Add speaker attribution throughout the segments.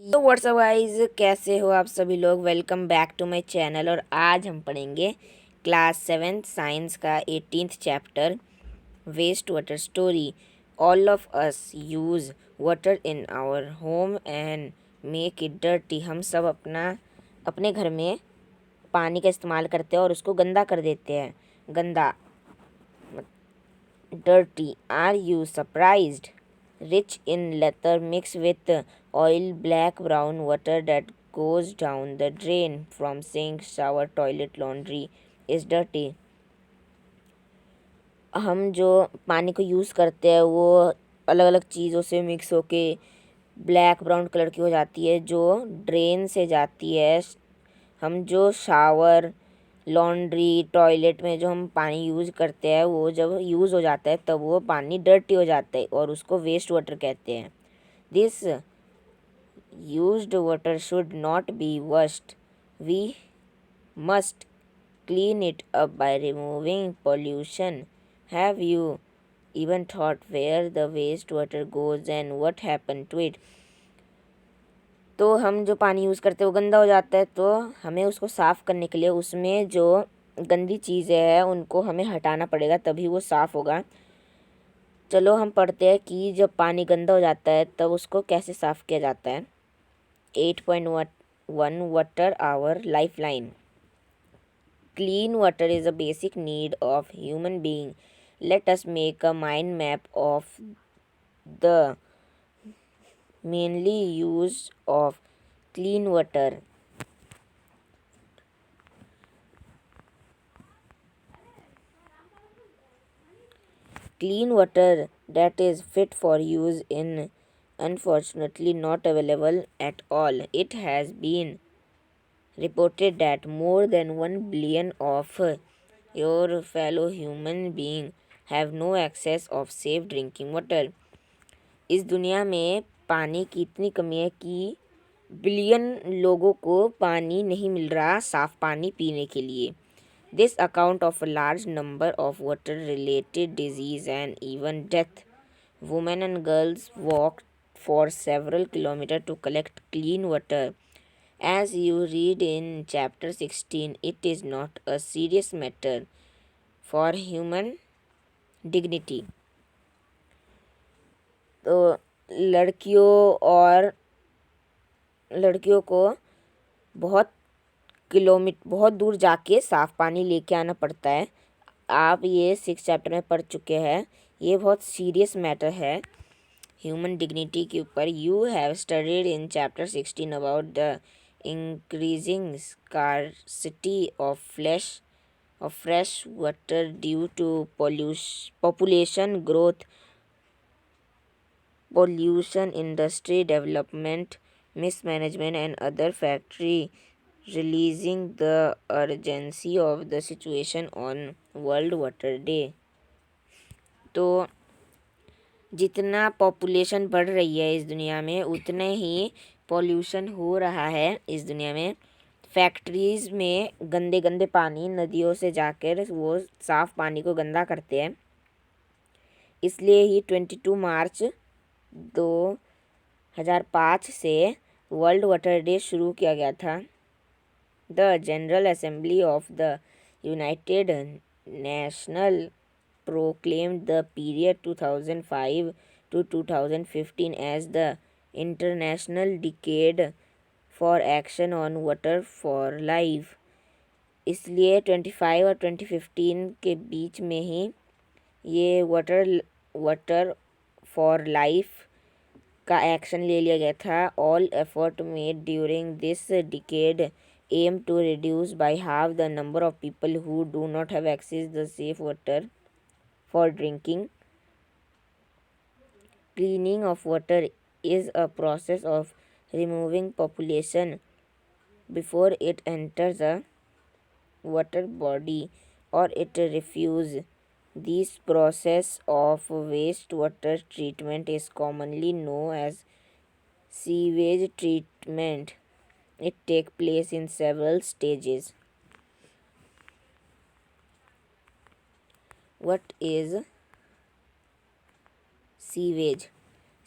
Speaker 1: तो WhatsApp guys, कैसे हो आप सभी लोग। Welcome back to my channel. और आज हम पढ़ेंगे क्लास 7 साइंस का 18th chapter, waste water story. All of us use water in our home and make it dirty. हम सब अपने घर में पानी का इस्तेमाल करते हैं और उसको गंदा कर देते हैं। गंदा, dirty. Are you surprised? Rich in leather mixed with oil, black brown water that goes down the drain from sink, shower, toilet, laundry is dirty. हम जो पानी को यूज़ करते हैं वो अलग अलग चीज़ों से मिक्स होके ब्लैक ब्राउन कलर की हो जाती है, जो ड्रेन से जाती है। हम जो शावर, लॉन्ड्री, टॉयलेट में जो हम पानी यूज़ करते हैं, वो जब यूज़ हो जाता है तब वो पानी डर्टी हो जाता है और उसको वेस्ट वाटर कहते हैं। This used water should not be washed. We must clean it up by removing pollution. Have you even thought where the wastewater goes and what happened to it? तो हम जो पानी यूज़ करते हैं वो गंदा हो जाता है, तो हमें उसको साफ़ करने के लिए उसमें जो गंदी चीज़ें हैं उनको हमें हटाना पड़ेगा, तभी वो साफ़ होगा। चलो हम पढ़ते हैं कि जब पानी गंदा हो जाता है तब उसको कैसे साफ़ किया जाता है। 8.1 water our life line. Clean water is a basic need of human being. Let us make a mind map of the mainly use of clean water. Clean water that is fit for use in unfortunately not available at all. It has been reported that more than 1 billion of your fellow human beings have no access of safe drinking water. इस दुनिया में पानी की इतनी कमी है कि billion लोगों को पानी नहीं मिल रहा साफ पानी पीने के लिए। This account of a large number of water related disease and even death. Women and girls walk for several kilometre to collect clean water. As you read in chapter 16, it is not a serious matter for human dignity. तो लड़कियों को बहुत दूर जाके साफ़ पानी लेके आना पड़ता है। आप ये 6 चैप्टर में पढ़ चुके हैं। ये बहुत सीरियस मैटर है ह्यूमन डिग्निटी के ऊपर। You have studied in chapter 16 about the increasing scarcity of fresh water due to population growth, pollution, industry development, mismanagement, and other factory, releasing the urgency of the situation on World Water Day. तो जितना population बढ़ रही है इस दुनिया में, उतने ही pollution हो रहा है इस दुनिया में। फैक्ट्रीज़ में गंदे गंदे पानी नदियों से जाकर वो साफ़ पानी को गंदा करते हैं। इसलिए ही 22 मार्च 2005 से वर्ल्ड वाटर डे शुरू किया गया था। The general assembly of the United national proclaimed the period 2005 to 2015 as the International Decade for Action on Water for Life. इसलिए 25 और 2015 के बीच में ही ये वाटर फॉर लाइफ का एक्शन ले लिया गया था। All effort made during this decade aim to reduce by half the number of people who do not have access the safe water for drinking. Cleaning of water is a process of removing population before it enters a water body or it refuse. This process of wastewater treatment is commonly known as sewage treatment. It takes place in several stages. What is sewage?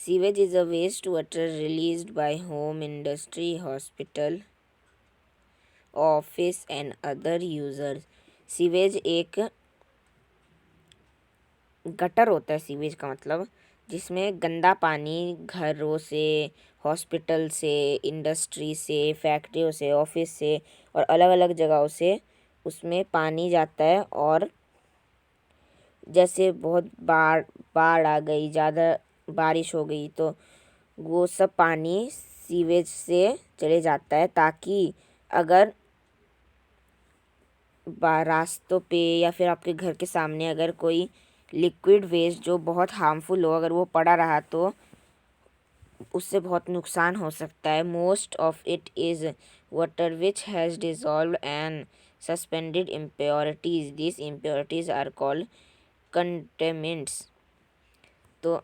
Speaker 1: Sewage is a wastewater released by home, industry, hospital, office and other users. Sewage एक gutter होता है, sewage का मतलब, जिसमें गंदा पानी घरों से, हॉस्पिटल से, इंडस्ट्री से, फैक्ट्रियों से, ऑफिस से और अलग अलग जगहों से उसमें पानी जाता है। और जैसे बहुत बाढ़ बाढ़ आ गई, ज़्यादा बारिश हो गई, तो वो सब पानी सीवेज से चले जाता है, ताकि अगर रास्तों पे या फिर आपके घर के सामने अगर कोई लिक्विड वेस्ट जो बहुत हार्मफुल हो, अगर वो पड़ा रहा तो उससे बहुत नुकसान हो सकता है। Most of it is water which has dissolve and suspended impurities, this impurities are called contaminants. तो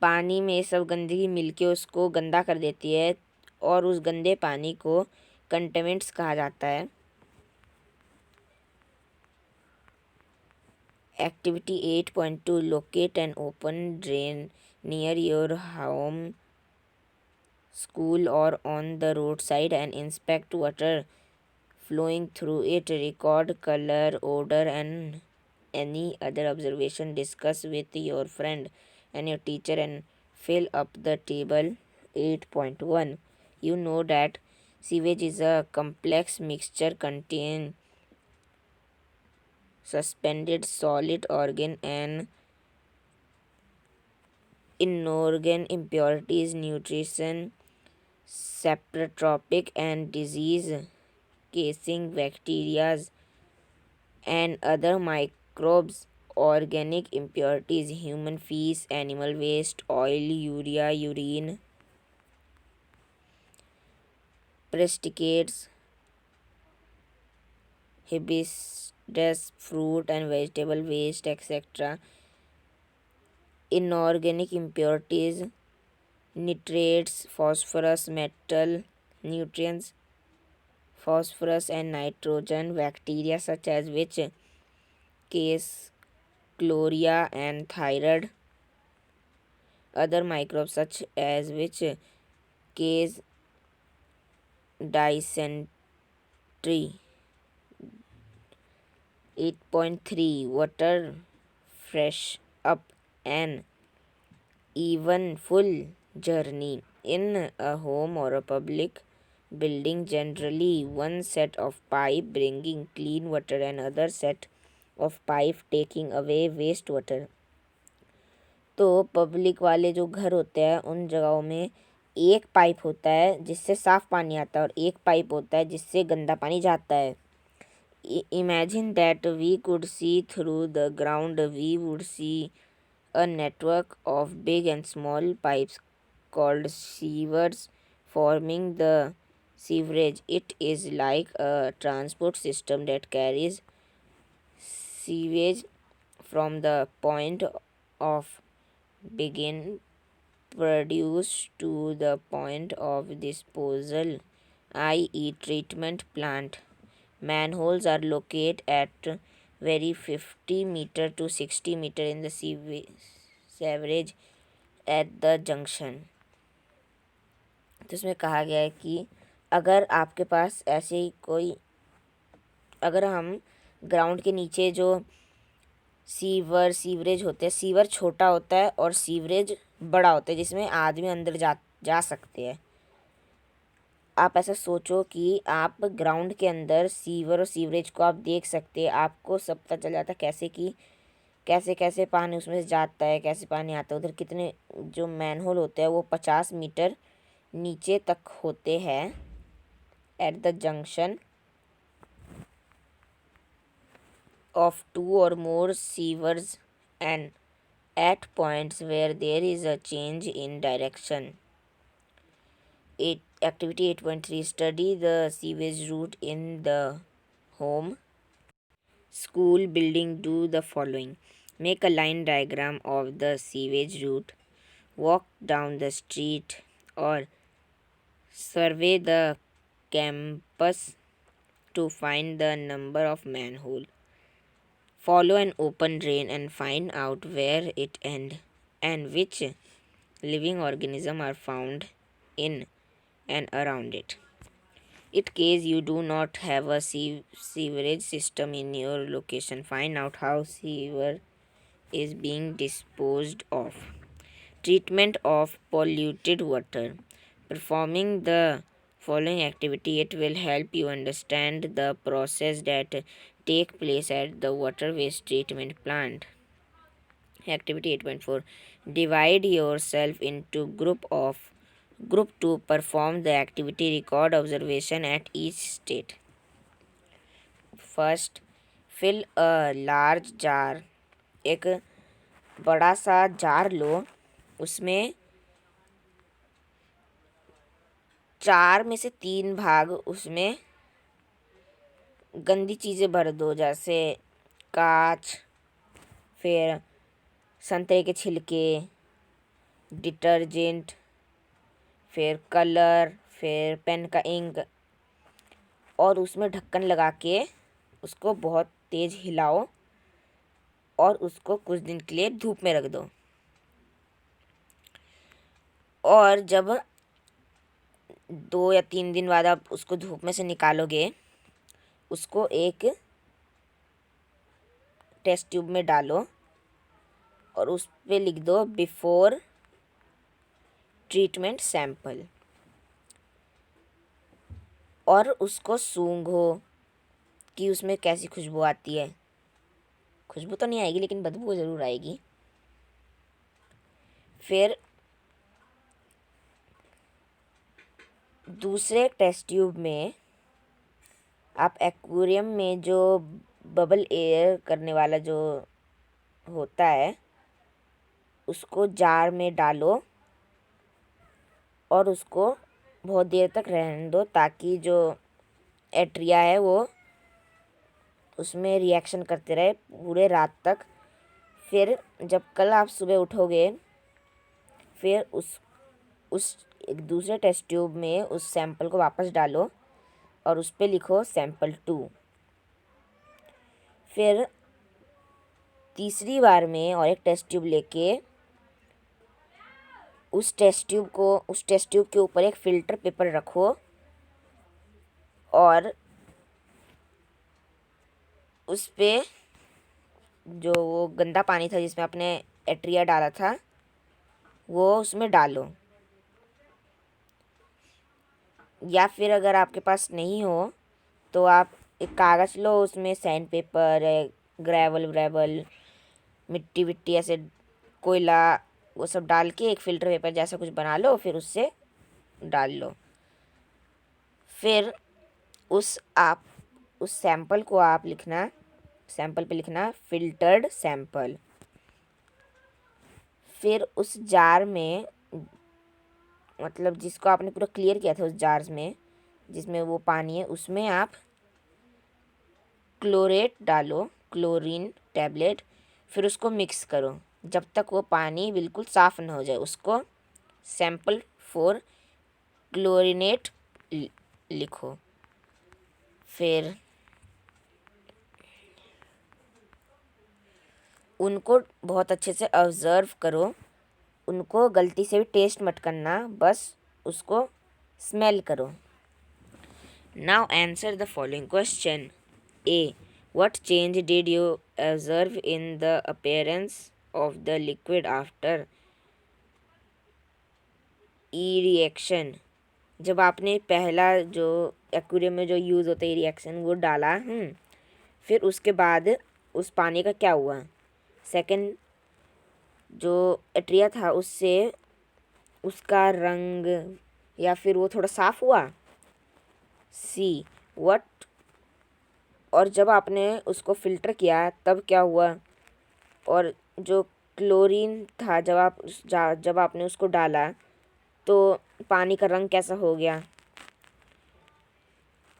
Speaker 1: पानी में सब गंदगी मिलके उसको गंदा कर देती है और उस गंदे पानी को कंटेमिनेंट्स कहा जाता है। Activity 8.2, locate an open drain near your home, school, or on the roadside and inspect water flowing through it. Record color, odor, and any other observation. Discuss with your friend and your teacher and fill up the table. 8.1, you know that sewage is a complex mixture containing suspended solid organ and inorganic impurities, nutrition, saprotropic and disease causing bacteria and other microbes, organic impurities, human feces, animal waste, oil, urea, urine, pesticides, hibiscus, fruit and vegetable waste, etc. Inorganic impurities, nitrates, phosphorus, metal, nutrients, phosphorus and nitrogen, bacteria such as which case chloria and thyroid, other microbes such as which case dysentery. 8.3, water fresh up an even full journey. In a home or a public building, generally one set of pipe bringing clean water and other set of pipe taking away wastewater. तो public वाले जो घर होते हैं उन जगहों में एक पाइप होता है जिससे साफ पानी आता है और एक पाइप होता है जिससे गंदा पानी जाता है। Imagine that we could see through the ground. We would see a network of big and small pipes called sewers forming the sewerage. It is like a transport system that carries sewage from the point of begin produce to the point of disposal, i.e. treatment plant. Manholes are located at very 50 meter to 60 meter in the sewerage at the junction. तो इसमें कहा गया है कि अगर आपके पास ऐसे ही कोई, अगर हम ग्राउंड के नीचे जो सीवरेज होते हैं, सीवर छोटा होता है और सीवरेज बड़ा होता है जिसमें आदमी अंदर जा सकते हैं। आप ऐसा सोचो कि आप ग्राउंड के अंदर सीवर और सीवरेज को आप देख सकते हैं, आपको सब पता चल जाता है कैसे कि कैसे कैसे पानी उसमें से जाता है, कैसे पानी आता है। उधर कितने जो मैनहोल होते हैं वो 50 मीटर नीचे तक होते हैं at the junction of two or more sewers and at points where there is a change in direction. Activity 8.3, study the sewage route in the home, school, building. Do the following. Make a line diagram of the sewage route. Walk down the street or survey the campus to find the number of manhole. Follow an open drain and find out where it ends and which living organisms are found in and around it. In case you do not have a sewerage system in your location, find out how sewer is being disposed of. Treatment of polluted water. Performing the following activity, it will help you understand the process that take place at the water waste treatment plant. Activity 8.4. Divide yourself into group to perform the activity. Record observation at each state. First, fill a large jar. एक बड़ा सा jar लो, उसमें 4 में से 3 भाग उसमें गंदी चीज़ें भर दो, जैसे कांच, फिर संतरे के छिलके, डिटर्जेंट, फिर कलर, फिर पेन का इंक, और उसमें ढक्कन लगा के उसको बहुत तेज़ हिलाओ और उसको कुछ दिन के लिए धूप में रख दो। और जब 2 या 3 दिन बाद आप उसको धूप में से निकालोगे, उसको एक टेस्ट ट्यूब में डालो और उस पर लिख दो बिफोर ट्रीटमेंट सैंपल, और उसको सूंघो कि उसमें कैसी खुशबू आती है। खुशबू तो नहीं आएगी, लेकिन बदबू ज़रूर आएगी। फिर दूसरे टेस्ट ट्यूब में आप एक्वेरियम में जो बबल एयर करने वाला जो होता है, उसको जार में डालो और उसको बहुत देर तक रहने दो, ताकि जो एट्रिया है वो उसमें रिएक्शन करते रहे पूरे रात तक। फिर जब कल आप सुबह उठोगे, फिर उस एक दूसरे टेस्ट ट्यूब में उस सैंपल को वापस डालो और उस पर लिखो सैंपल 2। फिर तीसरी बार में और एक टेस्ट ट्यूब लेके उस टेस्ट ट्यूब के ऊपर एक फ़िल्टर पेपर रखो और उस पे जो वो गंदा पानी था जिसमें आपने एट्रिया डाला था, वो उसमें डालो। या फिर अगर आपके पास नहीं हो तो आप एक कागज़ लो, उसमें सैंड पेपर, ग्रेवल, मिट्टी विट्टी, ऐसे कोयला, वो सब डाल के एक फ़िल्टर पेपर जैसा कुछ बना लो, फिर उससे डाल लो। फिर उस सैंपल को आप सैंपल पे लिखना फ़िल्टर्ड सैंपल। फिर उस जार में, मतलब जिसको आपने पूरा क्लियर किया था, उस जार में जिसमें वो पानी है, उसमें आप क्लोरेट डालो, क्लोरीन टैबलेट। फिर उसको मिक्स करो जब तक वो पानी बिल्कुल साफ़ ना हो जाए। उसको सैंपल 4 क्लोरीनेट लिखो। फिर उनको बहुत अच्छे से ऑब्ज़र्व करो, उनको गलती से भी टेस्ट मत करना, बस उसको स्मेल करो। Now answer the following question. A. What change did you observe in the appearance of the liquid after e-reaction? जब आपने पहला जो एक्वेरियम में जो यूज़ होता है रिएक्शन वो डाला, फिर उसके बाद उस पानी का क्या हुआ। सेकंड, जो एट्रिया था उससे उसका रंग या फिर वो थोड़ा साफ़ हुआ। सी, व्हाट, और जब आपने उसको फ़िल्टर किया तब क्या हुआ। और जो क्लोरीन था, जब आपने उसको डाला तो पानी का रंग कैसा हो गया।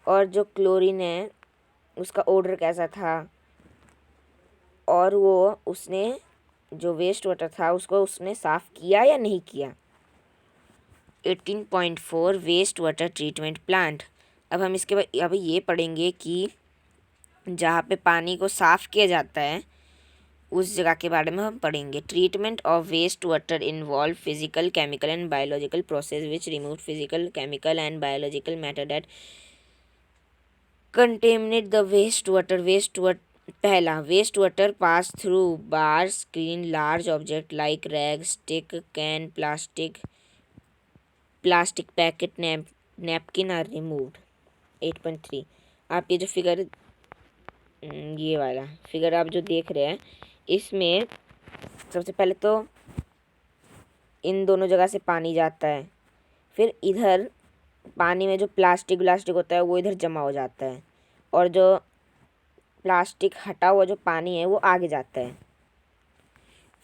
Speaker 1: और जो क्लोरीन है उसका ओडर कैसा था। और वो उसने जो वेस्ट वाटर था उसको उसने साफ़ किया या नहीं किया। 18.4 वेस्ट वाटर ट्रीटमेंट प्लांट। अब हम इसके बाद अभी ये पढ़ेंगे कि जहाँ पे पानी को साफ़ किया जाता है उस जगह के बारे में हम पढ़ेंगे। Treatment of waste water involve physical, chemical and biological process which remove physical, chemical and biological matter that contaminate the waste water. पहला, waste water pass through bar screen large object like rag, stick, can, plastic packet, napkin are removed. 8.3। आप ये जो figure, ये वाला figure आप जो देख रहे हैं, इसमें सबसे पहले तो इन दोनों जगह से पानी जाता है, फिर इधर पानी में जो प्लास्टिक होता है वो इधर जमा हो जाता है, और जो प्लास्टिक हटा हुआ जो पानी है वो आगे जाता है।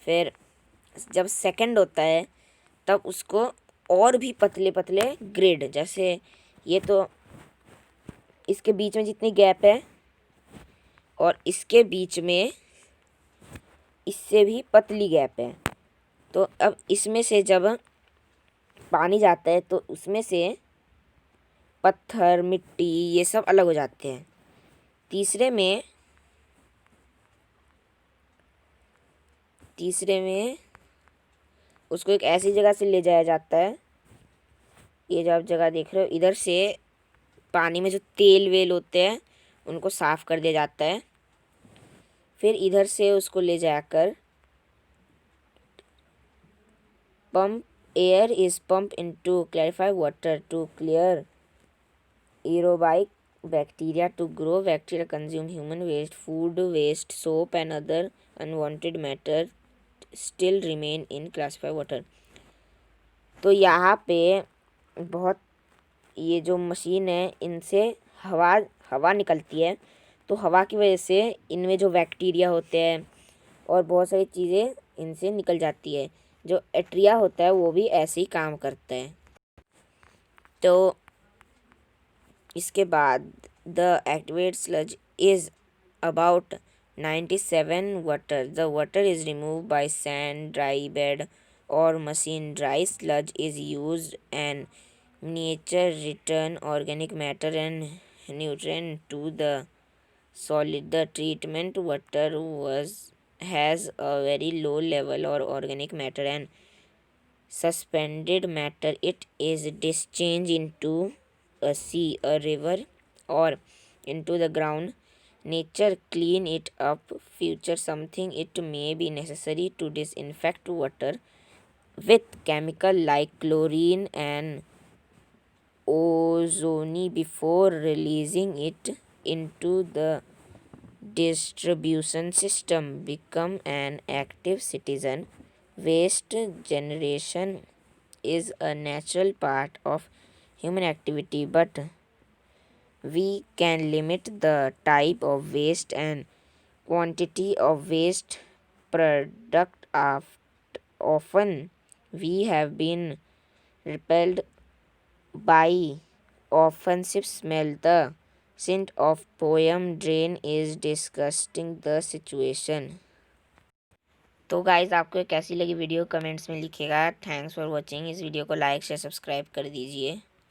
Speaker 1: फिर जब सेकंड होता है तब उसको और भी पतले पतले ग्रेड, जैसे ये तो इसके बीच में जितनी गैप है और इसके बीच में इससे भी पतली गैप है, तो अब इसमें से जब पानी जाता है तो उसमें से पत्थर, मिट्टी, ये सब अलग हो जाते हैं। तीसरे में उसको एक ऐसी जगह से ले जाया जाता है, ये जो आप जगह देख रहे हो, इधर से पानी में जो तेल वेल होते हैं उनको साफ कर दिया जाता है। फिर इधर से उसको ले जाकर pump air is pump into clarify water to clear aerobic bacteria to grow. Bacteria consume human waste, food waste, soap and other unwanted matter still remain in classified water. तो यहाँ पे बहुत, ये जो मशीन है इनसे हवा निकलती है, तो हवा की वजह से इनमें जो बैक्टीरिया होते हैं और बहुत सारी चीज़ें इनसे निकल जाती है। जो एट्रिया होता है वो भी ऐसे ही काम करता है। तो इसके बाद the activate sludge is about 97 water. The water is remove by sand, dry bed और machine. Dry sludge is used and nature return organic matter and nutrient to the solid. The treatment water has a very low level of organic matter and suspended matter. It is discharged into a sea, a river or into the ground. Nature clean it up. Future something it may be necessary to disinfect water with chemical like chlorine and ozone before releasing it into the distribution system. Become an active citizen. Waste generation is a natural part of human activity, but we can limit the type of waste and quantity of waste product. Often we have been repelled by offensive smell. The scent of poem drain is disgusting the situation. तो guys आपको कैसी लगी video comments में लिखिएगा। Thanks for watching. इस video को like share subscribe कर दीजिए।